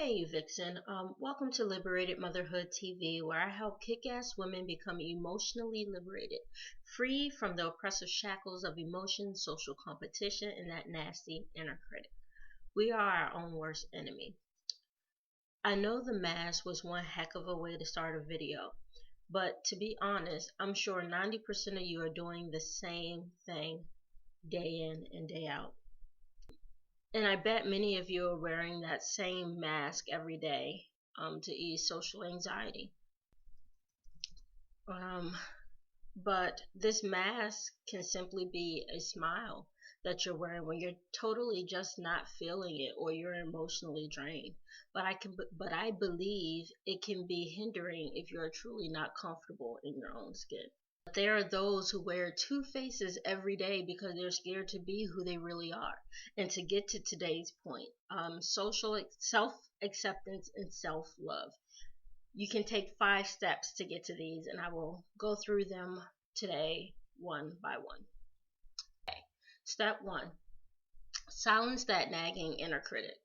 Hey Vixen, welcome to Liberated Motherhood TV, where I help kick-ass women become emotionally liberated, free from the oppressive shackles of emotion, social competition, and that nasty inner critic. We are our own worst enemy. I know the mask was one heck of a way to start a video, but to be honest, I'm sure 90% of you are doing the same thing day in and day out. And I bet many of you are wearing that same mask every day to ease social anxiety. But this mask can simply be a smile that you're wearing when you're totally just not feeling it or you're emotionally drained. But I believe it can be hindering if you're truly not comfortable in your own skin. There are those who wear two faces every day because they're scared to be who they really are. And to get to today's point, social self-acceptance and self-love. You can take 5 steps to get to these, and I will go through them today one by one. Okay. Step 1. Silence that nagging inner critic.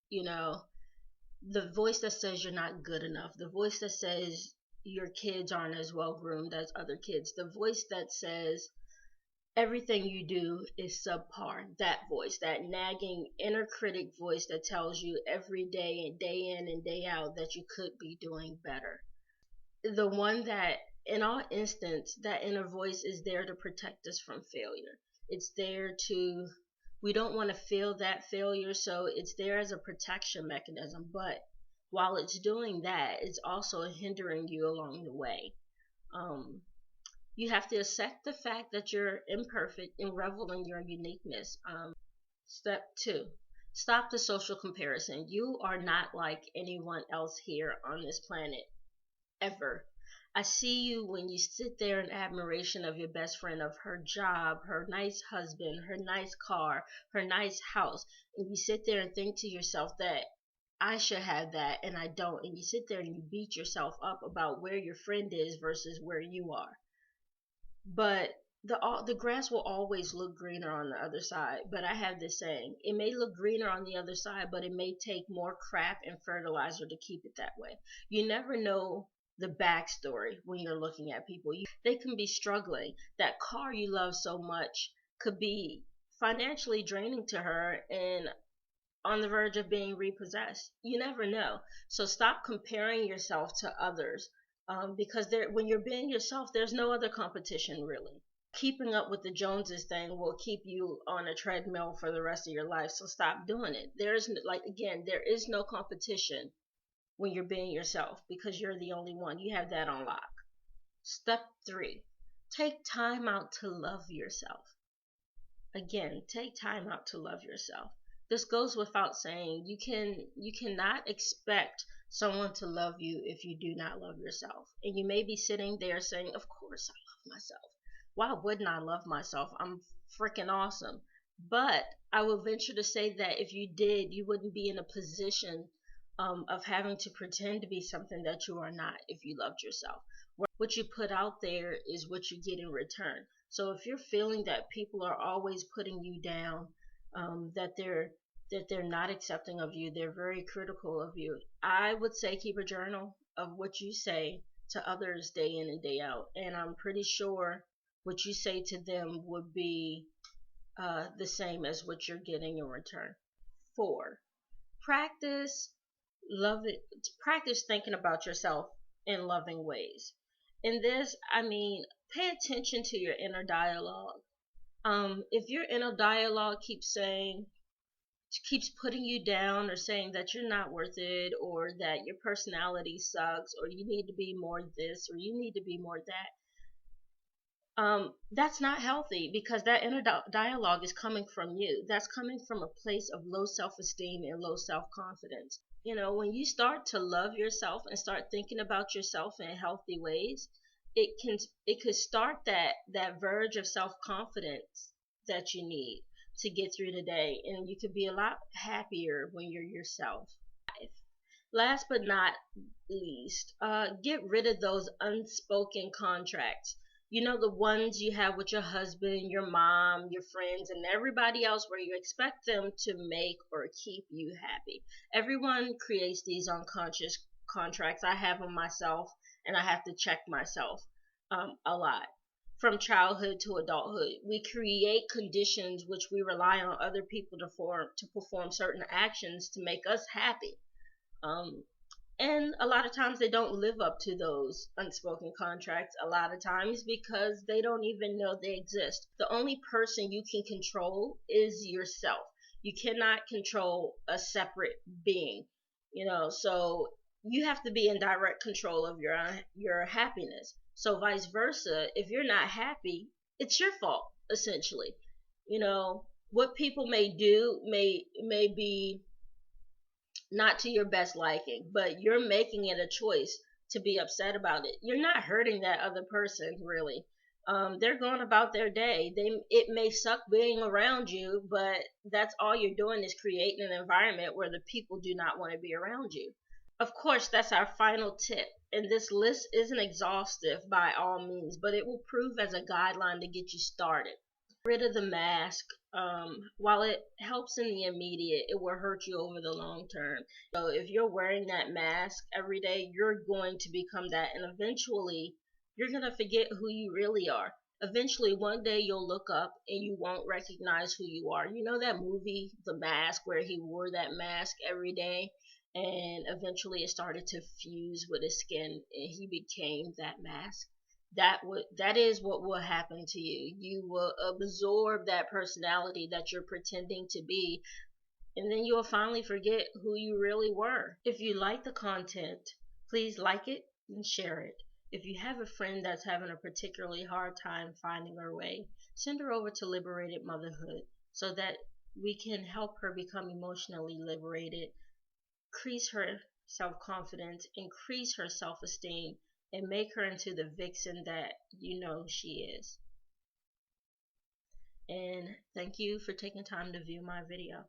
The voice that says you're not good enough, the voice that says your kids aren't as well groomed as other kids, the voice that says everything you do is subpar. That voice, that nagging inner critic voice that tells you every day and day in and day out that you could be doing better. The one that, in all instances, that inner voice is there to protect us from failure. It's there to, we don't want to feel that failure, so it's there as a protection mechanism. But while it's doing that, it's also hindering you along the way. You have to accept the fact that you're imperfect and revel in your uniqueness. Step 2. Stop the social comparison. You are not like anyone else here on this planet, ever. I see you when you sit there in admiration of your best friend, of her job, her nice husband, her nice car, her nice house, and you sit there and think to yourself that I should have that and I don't, and you sit there and you beat yourself up about where your friend is versus where you are. But the grass will always look greener on the other side. But I have this saying, it may look greener on the other side, but it may take more crap and fertilizer to keep it that way. You never know the backstory when you're looking at people. They can be struggling. That car you love so much could be financially draining to her and on the verge of being repossessed. You never know. So stop comparing yourself to others, because when you're being yourself, there's no other competition really. Keeping up with the Joneses thing will keep you on a treadmill for the rest of your life. So stop doing it. There is no competition when you're being yourself because you're the only one. You have that on lock. Step 3. Take time out to love yourself. Again, take time out to love yourself. This goes without saying. You cannot expect someone to love you if you do not love yourself. And you may be sitting there saying, of course I love myself. Why wouldn't I love myself? I'm freaking awesome. But I will venture to say that if you did, you wouldn't be in a position of having to pretend to be something that you are not if you loved yourself. What you put out there is what you get in return. So if you're feeling that people are always putting you down, that they're not accepting of you, they're very critical of you, I would say keep a journal of what you say to others day in and day out. And I'm pretty sure what you say to them would be the same as what you're getting in return. 4. Practice thinking about yourself in loving ways. In this, I mean, pay attention to your inner dialogue. If your inner dialogue keeps putting you down or saying that you're not worth it or that your personality sucks or you need to be more this or you need to be more that, that's not healthy because that inner dialogue is coming from you. That's coming from a place of low self-esteem and low self-confidence. When you start to love yourself and start thinking about yourself in healthy ways, it could start that verge of self-confidence that you need to get through the day, and you could be a lot happier when you're yourself. Last but not least, get rid of those unspoken contracts. You know, the ones you have with your husband, your mom, your friends, and everybody else, where you expect them to make or keep you happy. Everyone creates these unconscious contracts. I have them myself, and I have to check myself a lot. From childhood to adulthood, we create conditions which we rely on other people to perform certain actions to make us happy. Um, and a lot of times they don't live up to those unspoken contracts, a lot of times because they don't even know they exist. The only person you can control is yourself. You cannot control a separate being, so you have to be in direct control of your happiness. So vice versa, if you're not happy, it's your fault, essentially. What people may do may be not to your best liking, but you're making it a choice to be upset about it. You're not hurting that other person, really. They're going about their day. It may suck being around you, but that's all you're doing is creating an environment where the people do not want to be around you. Of course, that's our final tip. And this list isn't exhaustive by all means, but it will prove as a guideline to get you started. Rid of the mask. While it helps in the immediate, it will hurt you over the long term. So if you're wearing that mask every day, you're going to become that, and eventually you're going to forget who you really are. Eventually, one day you'll look up and you won't recognize who you are. You know that movie, The Mask, where he wore that mask every day, and eventually it started to fuse with his skin, and he became that mask. That is what will happen to you. You will absorb that personality that you're pretending to be, and then you'll finally forget who you really were. If you like the content, please like it and share it. If you have a friend that's having a particularly hard time finding her way, send her over to Liberated Motherhood so that we can help her become emotionally liberated, increase her self-confidence, increase her self-esteem, and make her into the vixen that she is. And thank you for taking time to view my video.